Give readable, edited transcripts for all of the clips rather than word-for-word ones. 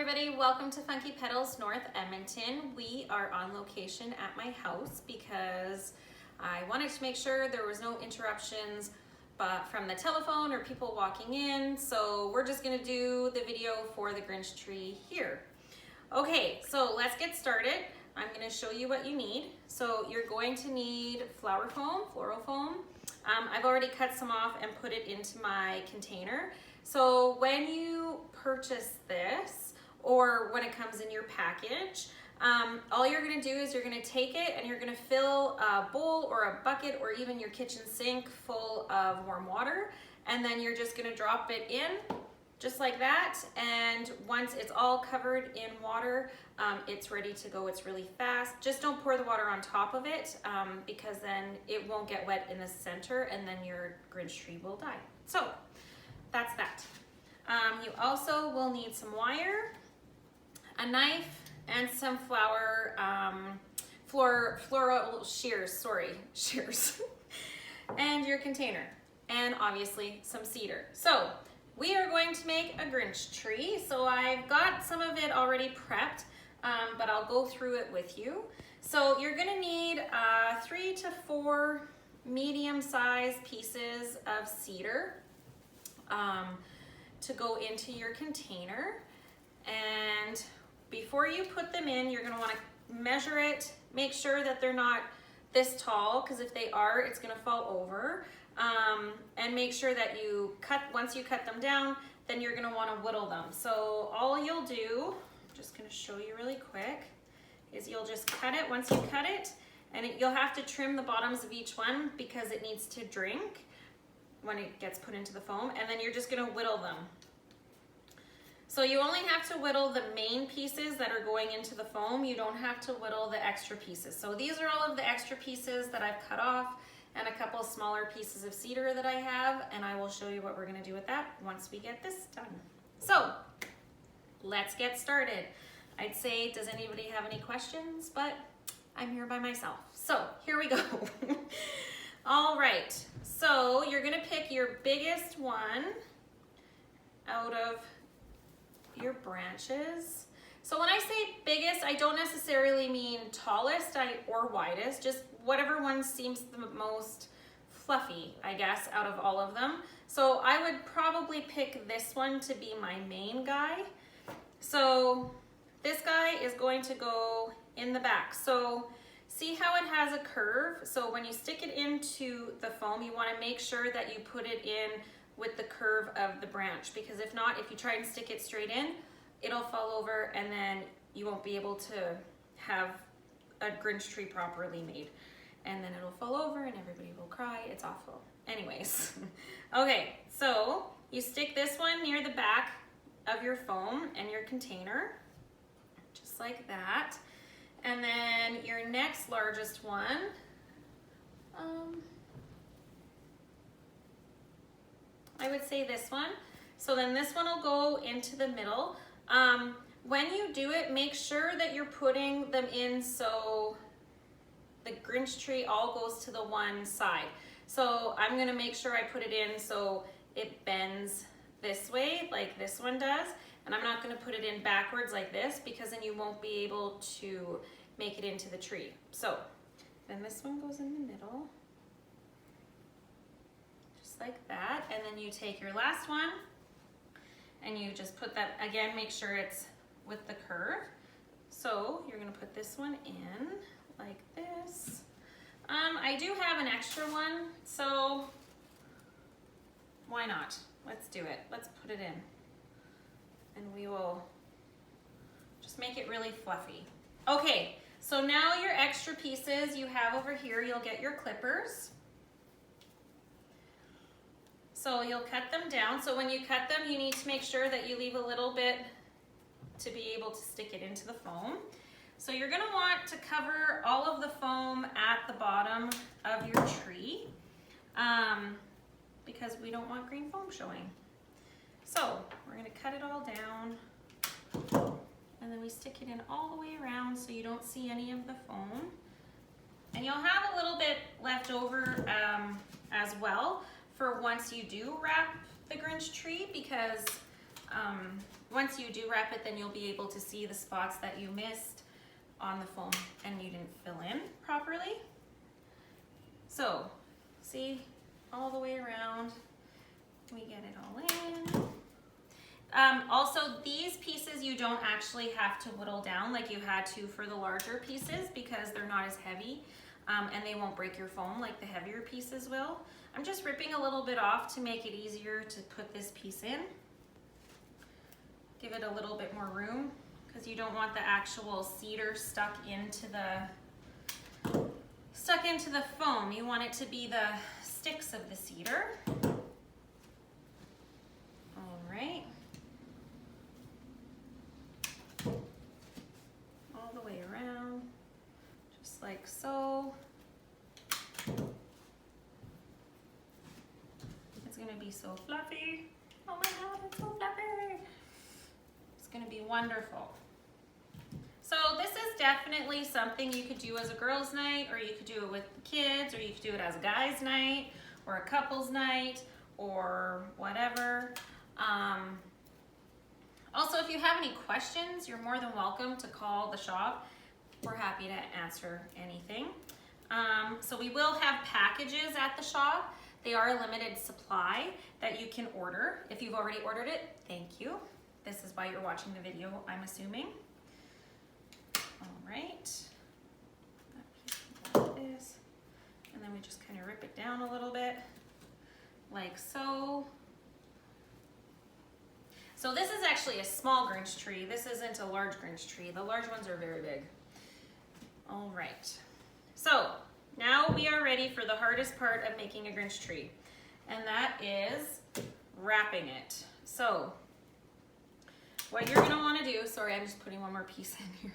everybody, welcome to Funky Petals North Edmonton. We are on location at my house because I wanted to make sure there was no interruptions from the telephone or people walking in. So we're just gonna do the video for the Grinch tree here. Okay, so let's get started. I'm gonna show you what you need. So you're going to need flower foam, floral foam. I've already cut some off and put it into my container. So when you purchase this, or when it comes in your package, all you're gonna do is you're gonna take it and you're gonna fill a bowl or a bucket or even your kitchen sink full of warm water, and then you're just gonna drop it in just like that. And once it's all covered in water, it's ready to go. It's really fast. Just don't pour the water on top of it because then it won't get wet in the center and then your Grinch tree will die. So that's that. You also will need some wire, a knife, and some floral shears, shears, and your container, and obviously some cedar. So we are going to make a Grinch tree. So I've got some of it already prepped, but I'll go through it with you. So you're gonna need 3 to 4 medium-sized pieces of cedar to go into your container. And before you put them in, you're gonna wanna measure it, make sure that they're not this tall, because if they are, it's gonna fall over. And make sure that once you cut them down, then you're gonna wanna whittle them. So all you'll do, I'm just gonna show you really quick, is you'll just cut it. Once you cut it, and you'll have to trim the bottoms of each one because it needs to drink when it gets put into the foam, and then you're just gonna whittle them. So you only have to whittle the main pieces that are going into the foam. You don't have to whittle the extra pieces. So these are all of the extra pieces that I've cut off and a couple smaller pieces of cedar that I have, and I will show you what we're gonna do with that once we get this done. So let's get started. I'd say, does anybody have any questions? But I'm here by myself. So here we go. All right, so you're gonna pick your biggest one out of your branches. So when I say biggest, I don't necessarily mean tallest or widest, just whatever one seems the most fluffy, I guess, out of all of them. So I would probably pick this one to be my main guy. So this guy is going to go in the back. So see how it has a curve? So when you stick it into the foam, you want to make sure that you put it in with the curve of the branch, because if not, if you try and stick it straight in, it'll fall over and then you won't be able to have a Grinch tree properly made. And then it'll fall over and everybody will cry. It's awful. Anyways, okay, so you stick this one near the back of your foam and your container, just like that. And then your next largest one, I would say this one. So then this one will go into the middle. When you do it, make sure that you're putting them in so the Grinch tree all goes to the one side. So I'm gonna make sure I put it in so it bends this way, like this one does. And I'm not gonna put it in backwards like this, because then you won't be able to make it into the tree. So then this one goes in the middle, just like that. And then you take your last one and you just put that, again, make sure it's with the curve. So you're gonna put this one in like this. I do have an extra one, so why not? Let's do it. Let's put it in. And we will just make it really fluffy. Okay, so now your extra pieces you have over here, you'll get your clippers. So you'll cut them down. So when you cut them, you need to make sure that you leave a little bit to be able to stick it into the foam. So you're gonna want to cover all of the foam at the bottom of your tree because we don't want green foam showing. So we're gonna cut it all down and then we stick it in all the way around so you don't see any of the foam. And you'll have a little bit left over as well for once you do wrap the Grinch tree, because once you do wrap it, then you'll be able to see the spots that you missed on the foam and you didn't fill in properly. So, see, all the way around, we get it all in. Also, these pieces you don't actually have to whittle down like you had to for the larger pieces because they're not as heavy and they won't break your foam like the heavier pieces will. I'm just ripping a little bit off to make it easier to put this piece in. Give it a little bit more room because you don't want the actual cedar stuck into the foam. You want it to be the sticks of the cedar. All right. All the way around, just like so. It's gonna be so fluffy. Oh my God, it's so fluffy. It's gonna be wonderful. So this is definitely something you could do as a girls' night, or you could do it with the kids, or you could do it as a guys' night, or a couple's night, or whatever. Also, if you have any questions, you're more than welcome to call the shop. We're happy to answer anything. So we will have packages at the shop. They are a limited supply that you can order. If you've already ordered it, thank you. This is why you're watching the video, I'm assuming. All right. Like this. And then we just kind of rip it down a little bit, like so. So this is actually a small Grinch tree. This isn't a large Grinch tree. The large ones are very big. All right. So now we are ready for the hardest part of making a Grinch tree, and that is wrapping it. So what you're gonna wanna do, sorry, I'm just putting one more piece in here.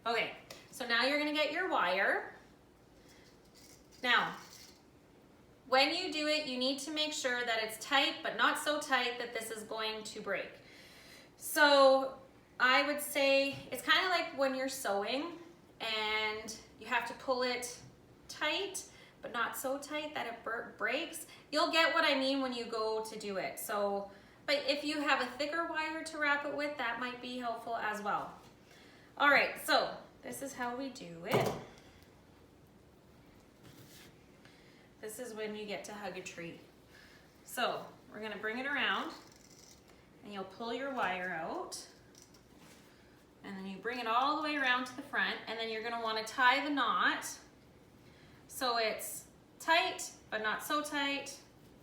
Okay, so now you're gonna get your wire. Now, when you do it, you need to make sure that it's tight, but not so tight that this is going to break. So I would say it's kind of like when you're sewing and you have to pull it tight, but not so tight that it breaks. You'll get what I mean when you go to do it. So, but if you have a thicker wire to wrap it with, that might be helpful as well. All right, so this is how we do it. This is when you get to hug a tree. So we're gonna bring it around and you'll pull your wire out and then you bring it all the way around to the front, and then you're gonna wanna tie the knot so it's tight, but not so tight,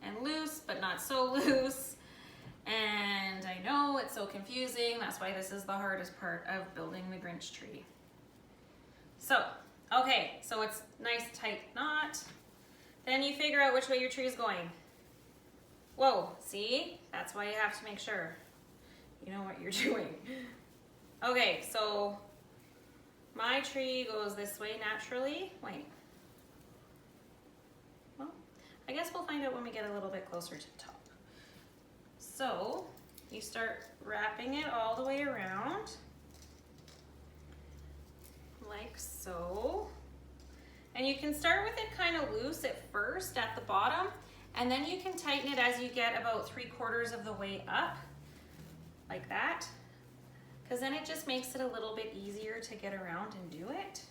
and loose, but not so loose. And I know it's so confusing. That's why this is the hardest part of building the Grinch tree. So, okay, so it's nice tight knot. Then you figure out which way your tree is going. Whoa, see? That's why you have to make sure you know what you're doing. Okay, so my tree goes this way naturally. Wait. Well, I guess we'll find out when we get a little bit closer to the top. So you start wrapping it all the way around, like so. And you can start with it kind of loose at first at the bottom, and then you can tighten it as you get about 3/4 of the way up, like that. Because then it just makes it a little bit easier to get around and do it.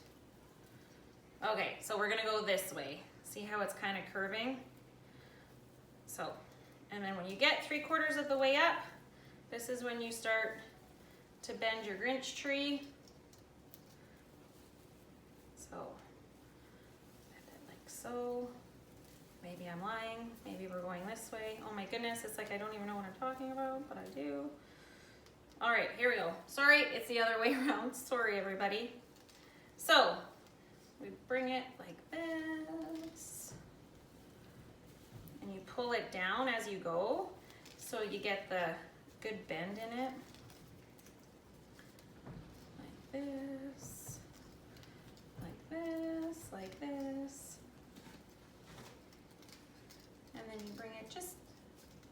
Okay, so we're gonna go this way. See how it's kind of curving? So, and then when you get 3/4 of the way up, this is when you start to bend your Grinch tree. So, bend it like so. Maybe I'm lying, maybe we're going this way. Oh my goodness, it's like I don't even know what I'm talking about, but I do. All right, here we go. Sorry, it's the other way around. Sorry, everybody. So, we bring it like this. And you pull it down as you go, so you get the good bend in it. Like this, like this, like this. And then you bring it just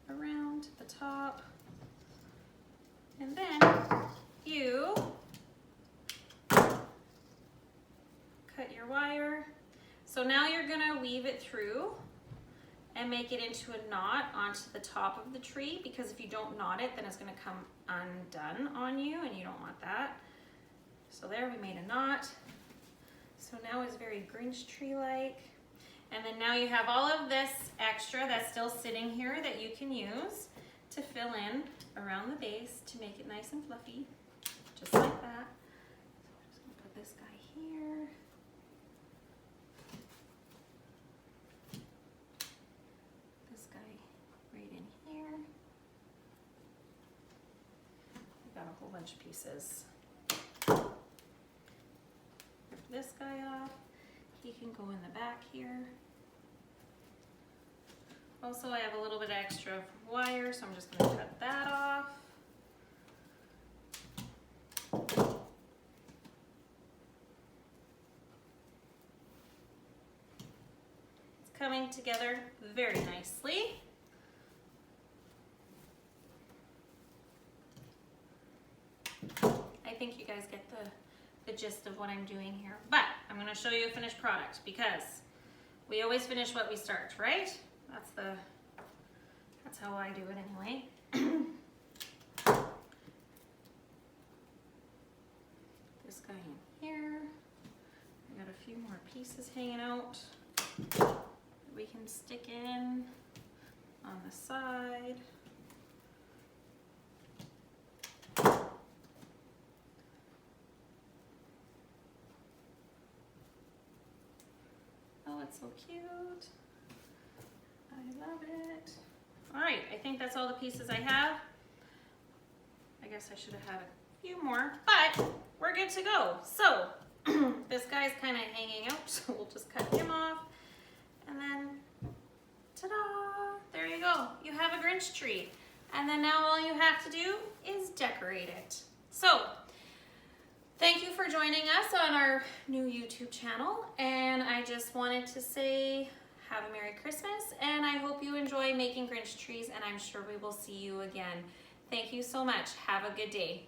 around to the top. And then you cut your wire. So now you're gonna weave it through and make it into a knot onto the top of the tree, because if you don't knot it, then it's gonna come undone on you and you don't want that. So there, we made a knot. So now it's very Grinch Tree-like. And then now you have all of this extra that's still sitting here that you can use to fill in around the base to make it nice and fluffy, just like that. So I'm just gonna put this guy here. This guy right in here. I've got a whole bunch of pieces. Rip this guy off. He can go in the back here. Also, I have a little bit of extra wire, so I'm just going to cut that off. It's coming together very nicely. I think you guys get the gist of what I'm doing here, but I'm going to show you a finished product, because we always finish what we start, right? That's how I do it anyway. This guy in here. I got a few more pieces hanging out that we can stick in on the side. Oh, it's so cute. I love it. All right, I think that's all the pieces I have. I guess I should have had a few more, but we're good to go. So this guy's kind of hanging out, so we'll just cut him off. And then, ta-da, there you go. You have a Grinch tree. And then now all you have to do is decorate it. So thank you for joining us on our new YouTube channel. And I just wanted to say, have a Merry Christmas, and I hope you enjoy making Grinch trees, and I'm sure we will see you again. Thank you so much. Have a good day.